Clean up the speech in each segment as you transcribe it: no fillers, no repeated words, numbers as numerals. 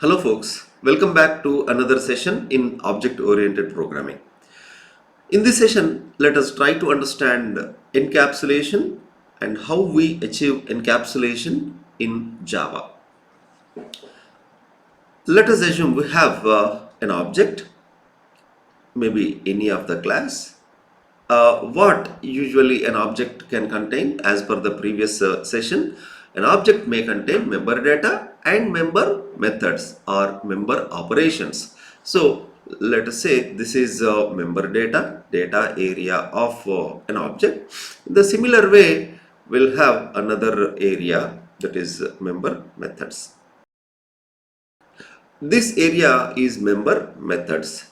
Hello folks, welcome back to another session in object-oriented programming. In this session, let us try to understand encapsulation and how we achieve encapsulation in Java. Let us assume we have an object, maybe any of the class. What usually an object can contain, as per the previous session, an object may contain member data and member methods or member operations. So let us say this is member data area of an object. In the similar way, we'll have another area, that is member methods. This area is member methods.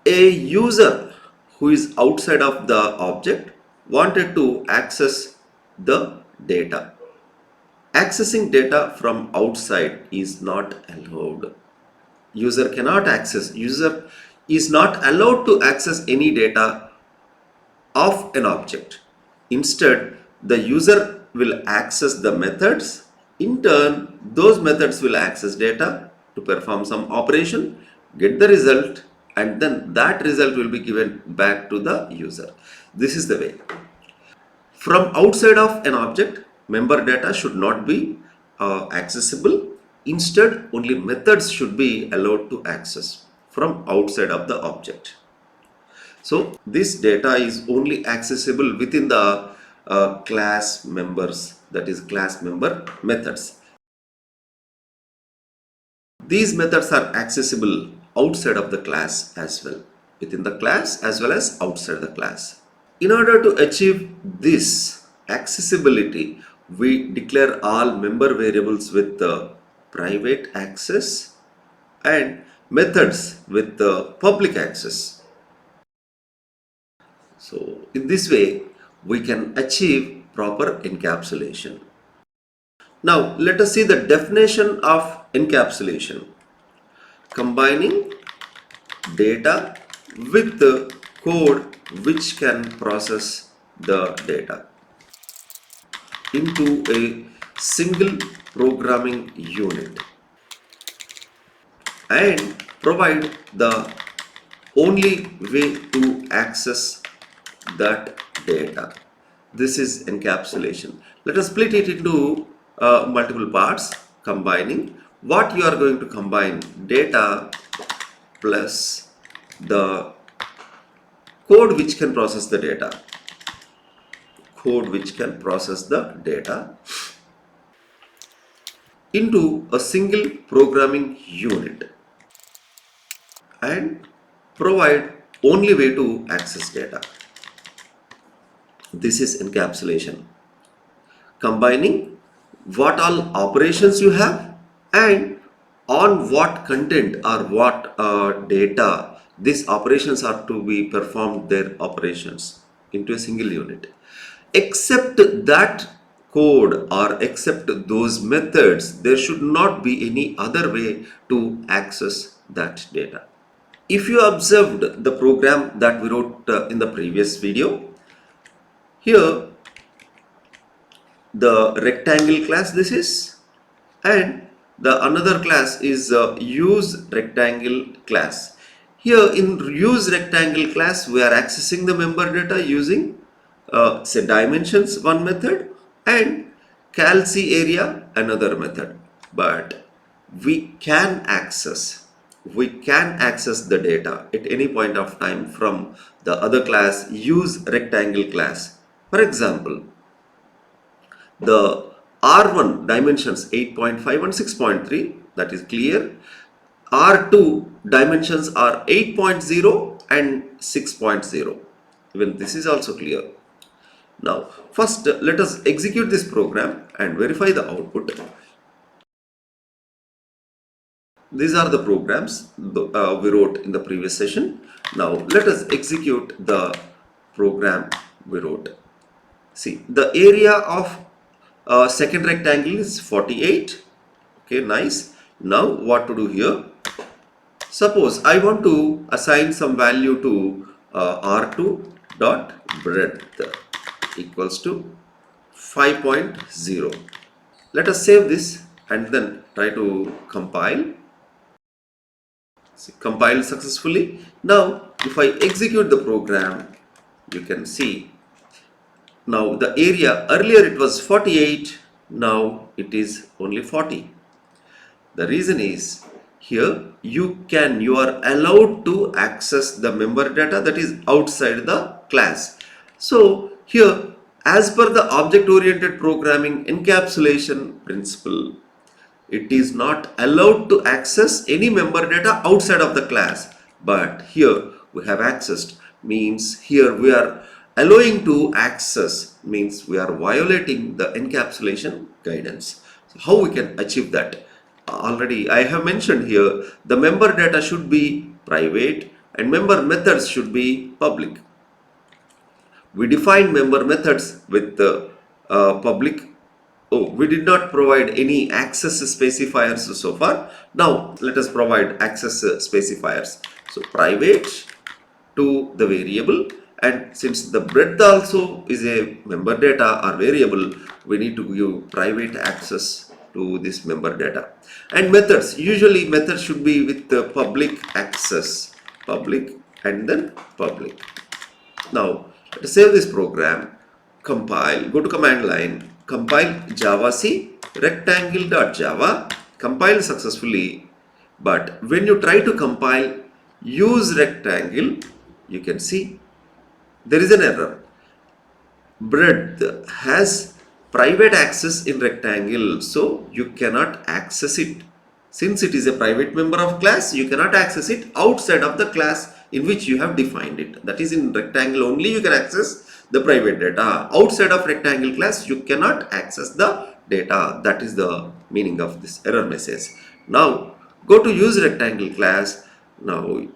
A user who is outside of the object wanted to access the data. Accessing data from outside is not allowed. User cannot access, user is not allowed to access any data of an object. Instead, the user will access the methods. In turn, those methods will access data to perform some operation, get the result, and then that result will be given back to the user. This is the way. From outside of an object, member data should not be accessible. Instead, only methods should be allowed to access from outside of the object. So this data is only accessible within the class members, that is class member methods. These methods are accessible outside of the class as well, within the class as well as outside the class. In order to achieve this accessibility, we declare all member variables with private access and methods with public access. So in this way, we can achieve proper encapsulation. Now let us see the definition of encapsulation. Combining data with the code which can process the data into a single programming unit and provide the only way to access that data. This is encapsulation. Let us split it into multiple parts. Combining, what you are going to combine: data plus the code which can process the data. Code which can process the data into a single programming unit and provide only way to access data. This is encapsulation. Combining what all operations you have and on what content or what data these operations are to be performed, their operations into a single unit. Except that code or except those methods, there should not be any other way to access that data. If you observed the program that we wrote in the previous video, here the rectangle class this is, and the another class is use rectangle class. Here in use rectangle class, we are accessing the member data using say dimensions one method and calc area another method. But we can access the data at any point of time from the other class use rectangle class. For example, the R1 dimensions 8.5 and 6.3, that is clear. R2 dimensions are 8.0 and 6.0. Even this is also clear. Now first let us execute this program and verify the output. These are the programs we wrote in the previous session. Now let us execute the program we wrote. See, the area of second rectangle is 48. Okay, nice. Now what to do here? Suppose I want to assign some value to R2 dot breadth equals to 5.0. Let us save this and then Try to compile. See, compiled successfully. Now if I execute the program, you can see now the area, earlier it was 48, now it is only 40. The reason is, here you are allowed to access the member data that is outside the class. So here, as per the object oriented programming encapsulation principle, it is not allowed to access any member data outside of the class, but here we have accessed, means here we are allowing to access, means we are violating the encapsulation guidance. So how we can achieve that? Already I have mentioned here, the member data should be private and member methods should be public. We define member methods with the public. Oh, we did not provide any access specifiers so far. Now let us provide access specifiers. So private to the variable, and since the breadth also is a member data or variable, we need to give private access to this member data. And methods, usually methods should be with the public access, public and then public. Now let us save this program, compile, go to command line, compile javac rectangle.java, compile successfully. But when you try to compile use rectangle, you can see there is an error. Breadth has private access in rectangle, so you cannot access it. Since it is a private member of class, you cannot access it outside of the class in which you have defined it. That is, in rectangle only you can access the private data. Outside of rectangle class, you cannot access the data. That is the meaning of this error message. Now go to use rectangle class. Now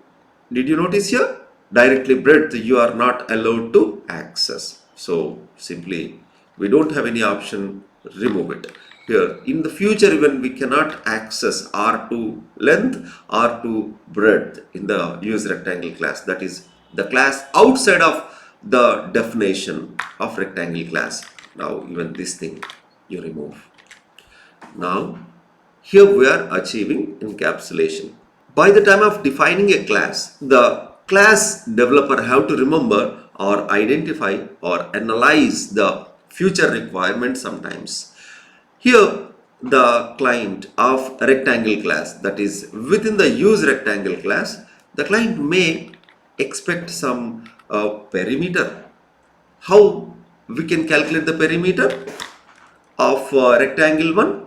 did you notice here, directly breadth you are not allowed to access. So simply we don't have any option, remove it. Here in the future, even we cannot access R2 length, R2 breadth in the use rectangle class. That is the class outside of the definition of rectangle class. Now even this thing you remove. Now here we are achieving encapsulation. By the time of defining a class, the class developer have to remember or identify or analyze the future requirements sometimes. Here the client of rectangle class, that is within the use rectangle class, the client may expect some perimeter. How we can calculate the perimeter of rectangle 1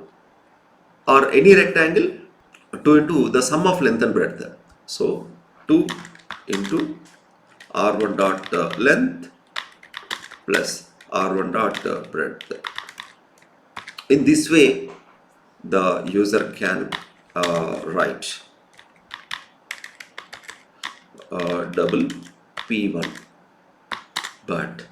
or any rectangle? 2 into the sum of length and breadth. So 2 into r1 dot length plus r1 dot breadth. In this way, the user can write double P1. But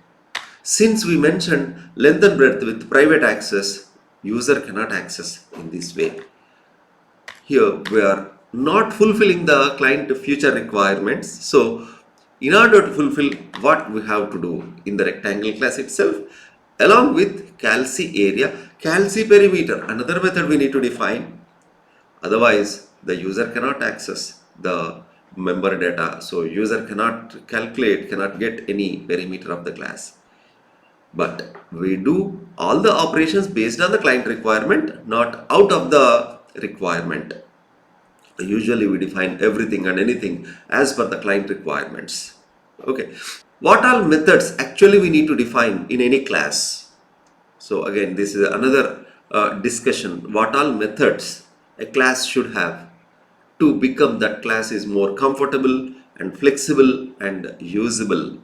since we mentioned length and breadth with private access, user cannot access in this way. Here we are not fulfilling the client future requirements. So in order to fulfill, what we have to do in the rectangle class itself, along with calci area, calci perimeter, another method we need to define. Otherwise the user cannot access the member data. So user cannot calculate, cannot get any perimeter of the class. But we do all the operations based on the client requirement, not out of the requirement. Usually we define everything and anything as per the client requirements. Okay. What all methods actually we need to define in any class? So again, this is another discussion. What all methods a class should have to become that class is more comfortable and flexible and usable.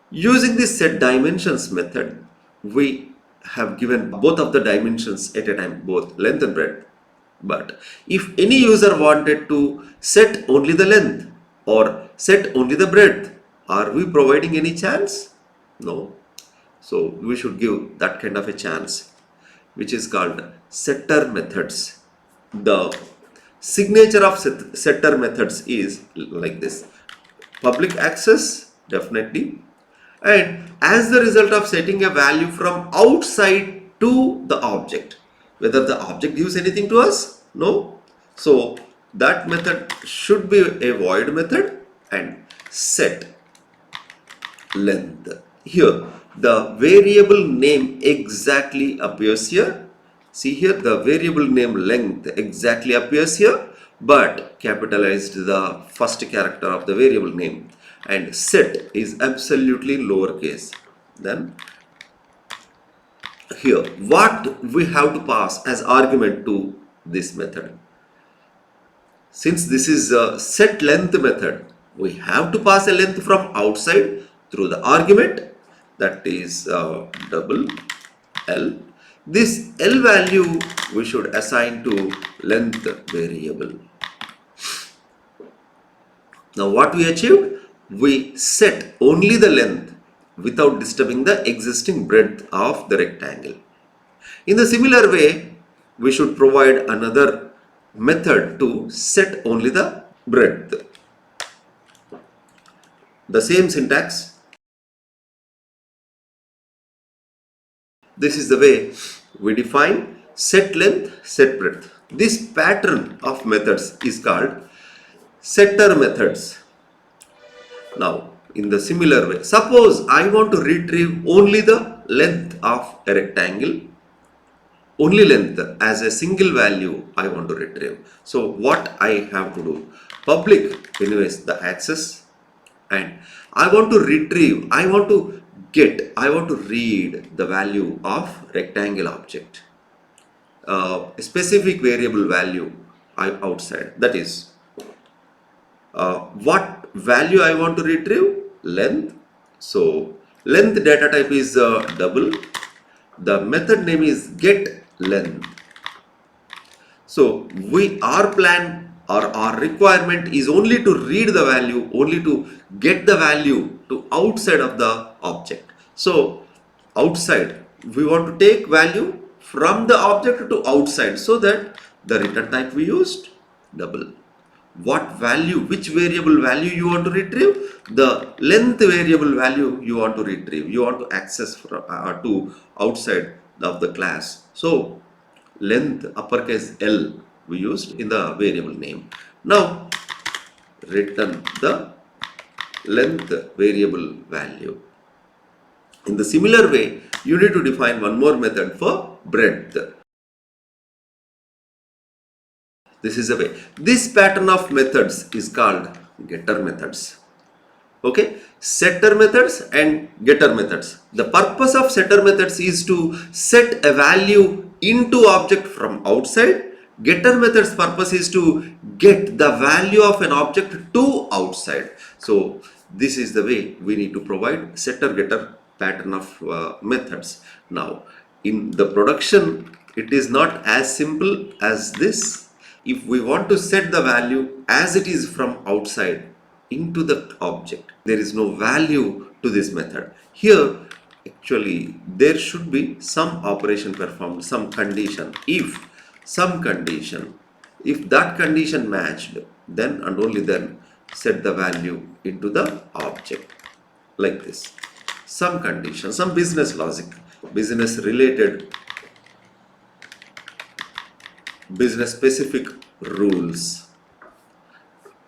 Using this set dimensions method, we have given both of the dimensions at a time, both length and breadth. But if any user wanted to set only the length or set only the breadth, are we providing any chance? No. So we should give that kind of a chance, which is called setter methods. The signature of setter methods is like this: public access, definitely, and as the result of setting a value from outside to the object. Whether the object gives anything to us? No. So that method should be a void method and set length. Here the variable name exactly appears here. See here, the variable name length exactly appears here, but capitalized the first character of the variable name, and set is absolutely lowercase. Then here what we have to pass as argument to this method? Since this is a set length method, we have to pass a length from outside through the argument, that is double L. This L value we should assign to length variable. Now what we achieved? We set only the length without disturbing the existing breadth of the rectangle. In the similar way, we should provide another method to set only the breadth. The same syntax. This is the way we define set length, set breadth. This pattern of methods is called setter methods. Now, in the similar way, suppose I want to retrieve only the length of a rectangle, only length as a single value I want to retrieve. So what I have to do? Public anyways the access, and I want to retrieve, I want to read the value of rectangle object. A specific variable value outside, that is what value I want to retrieve? Length. So length data type is double. The method name is get length. So our plan or our requirement is only to read the value, only to get the value to outside of the object. So outside, we want to take value from the object to outside, so that the return type we used double. What value, which variable value you want to retrieve? The length variable value you want to retrieve, you want to access from, to outside of the class. So length uppercase L we used in the variable name. Now return the length variable value. In the similar way, you need to define one more method for breadth. This is the way. This pattern of methods is called getter methods. Okay, setter methods and getter methods. The purpose of setter methods is to set a value into object from outside. Getter methods purpose is to get the value of an object to outside. So this is the way we need to provide setter getter pattern of methods. Now in the production, it is not as simple as this. If we want to set the value as it is from outside into the object, there is no value to this method. Here actually there should be some operation performed, some condition. If that condition matched, then and only then set the value into the object, like this. Some condition, some business logic, business related, business specific rules.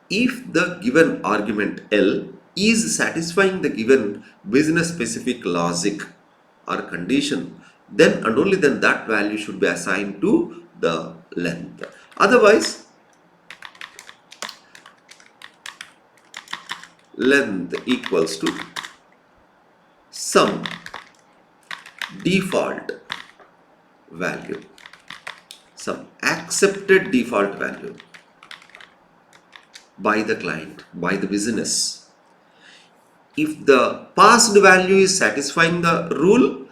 If the given argument L is satisfying the given business specific logic or condition, then and only then that value should be assigned to the length. Otherwise, length equals to some default value, some accepted default value by the client, by the business. If the passed value is satisfying the rule,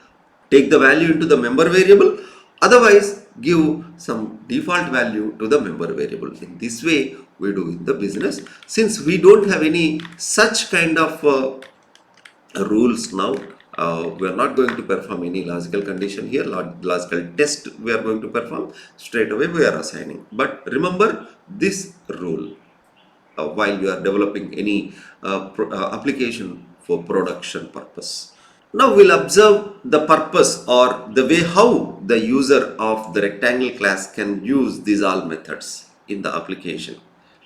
take the value into the member variable. Otherwise, give some default value to the member variable. In this way, we do in the business. Since we don't have any such kind of rules now, we are not going to perform any logical condition here, logical test we are going to perform. Straight away we are assigning. But remember this rule while you are developing any application for production purpose. Now we'll observe the purpose or the way how the user of the rectangle class can use these all methods in the application.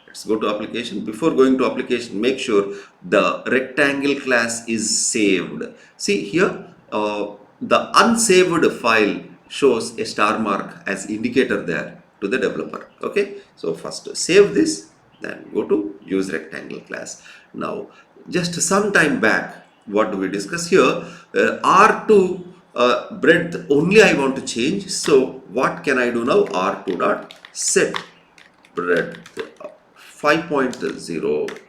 Let's go to application. Before going to application, make sure the rectangle class is saved. See here, the unsaved file shows a star mark as indicator there to the developer. Okay, so first save this, then go to use rectangle class. Now just some time back, what do we discuss here? R2 breadth only I want to change. So what can I do now? R2 dot set breadth 5.0.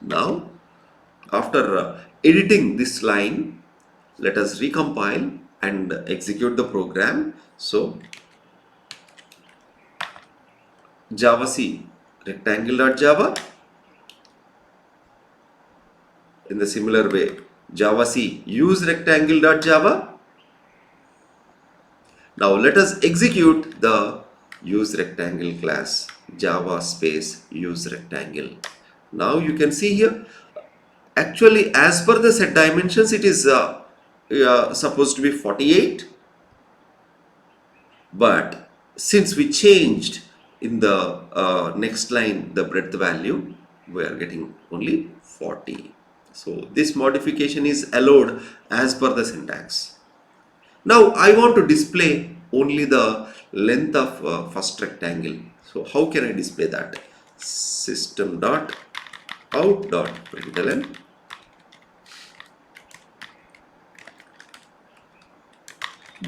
Now after editing this line, let us recompile and execute the program. So Java C rectangle.java. In the similar way, Java C use rectangle.java. Now let us execute the use rectangle class, Java space use rectangle. Now you can see here, actually as per the set dimensions it is supposed to be 48, but since we changed in the next line the breadth value, we are getting only 40. So this modification is allowed as per the syntax. Now I want to display only the length of first rectangle. So how can I display that? System dot out dot println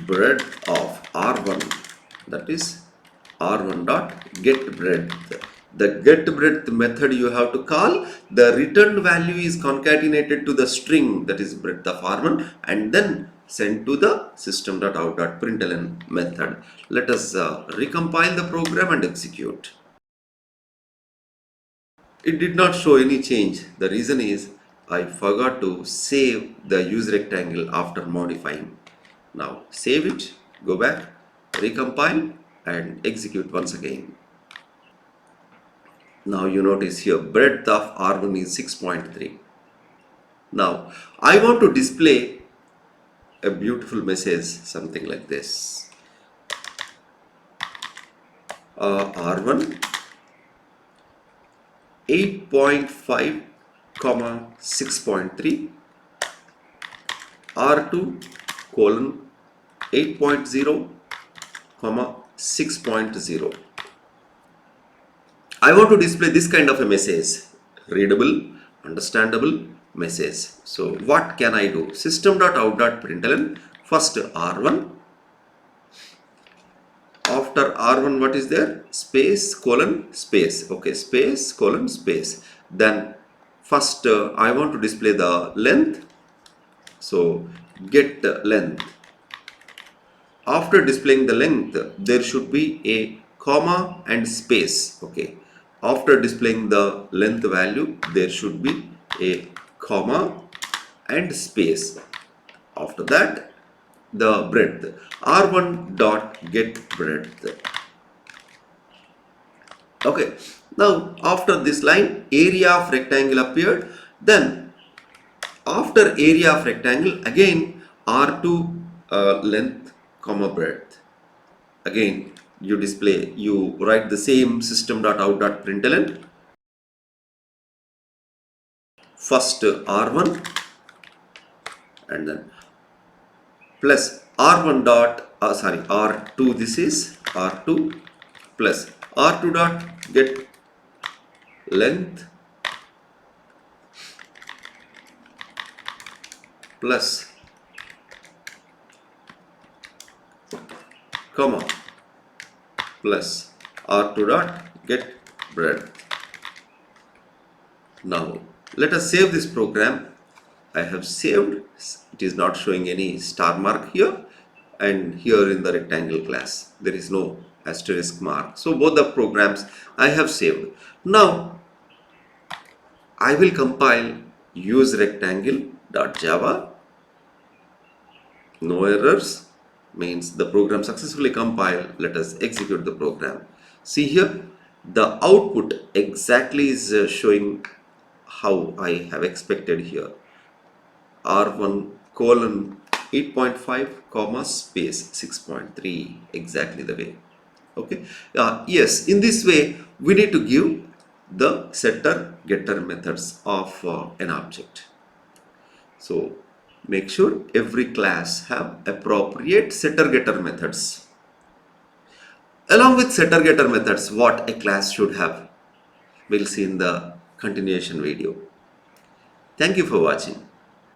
breadth of R1, that is R1 dot get breadth. The get breadth method you have to call, the returned value is concatenated to the string, that is breadth of R1, and then sent to the system.out.println method. Let us recompile the program and execute. It did not show any change. The reason is I forgot to save the use rectangle after modifying. Now save it, go back, recompile and execute once again. Now you notice here breadth of R1 is 6.3. Now I want to display a beautiful message, something like this. R1 8.5 comma 6.3, R2 colon 8.0 comma 6.0. I want to display this kind of a message, readable, understandable message. So what can I do? System.out.println first R1. After R1 what is there? Space colon space. Okay, space colon space. Then first I want to display the length. So get length. After displaying the length, there should be a comma and space. Okay. After displaying the length value, there should be a comma and space. After that, the breadth. R1 dot get breadth. Okay. Now, after this line, area of rectangle appeared. Then, after area of rectangle, again R2 length comma breadth. Again, you write the same system.out.println first R1 and then plus R1 dot R2, this is R2 plus R2 dot get length plus comma plus R2 dot get breadth. Now let us save this program. I have saved. It is not showing any star mark here, and here in the rectangle class there is no asterisk mark. So both the programs I have saved. Now I will compile use rectangle.java. No errors, means the program successfully compiled. Let us execute the program. See here, the output exactly is showing how I have expected here. R1 colon 8.5 comma space 6.3, exactly the way. Okay. Yes, in this way we need to give the setter getter methods of an object. So make sure every class have appropriate setter getter methods. Along with setter getter methods, what a class should have, we'll see in the continuation video. Thank you for watching.